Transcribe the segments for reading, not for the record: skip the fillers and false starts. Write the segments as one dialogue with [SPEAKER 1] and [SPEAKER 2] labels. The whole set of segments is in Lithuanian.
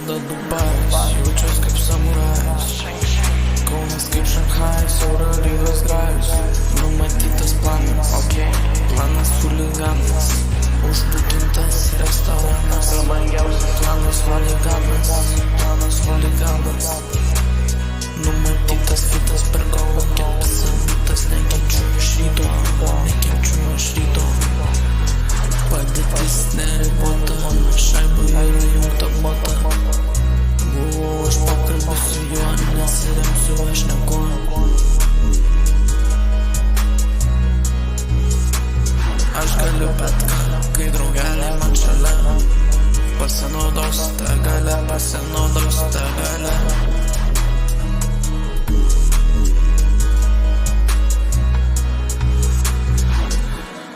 [SPEAKER 1] Klaipėda Dubajus, jaučiuos kaip samurajus. Kaunas kaip Šanchajus, Eurolygos grajus. Numatytas planas, planas chuliganas. Užbukintas restoranas, prabangiausias planas chuliganas. Numatytas fitas per galvą, keptas savitas. Nekenčiu aš ryto, padėtis neribota. Šaiba yra jungta bota. Buvau aš pokalbį su juo, nesiremsiu aš niekuo. Aš galiu bet ką, kai draugeliai man šalia. Pasinaudos tą galę,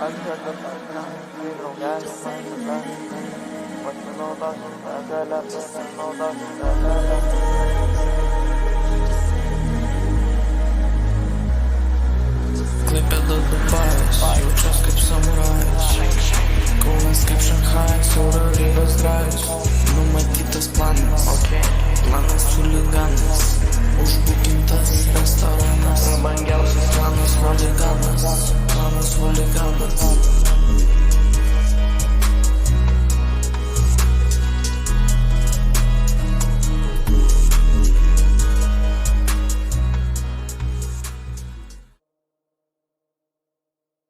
[SPEAKER 1] Aš galiu bet ką, kai draugeliai man šalia. Pasinaudos tą galę, Klaipėda Dubajus, jaučiuos kaip samurajus. Kaunas kaip Šanchajus, Eurolygos grajus. Numatytas planas, planas chuliganas.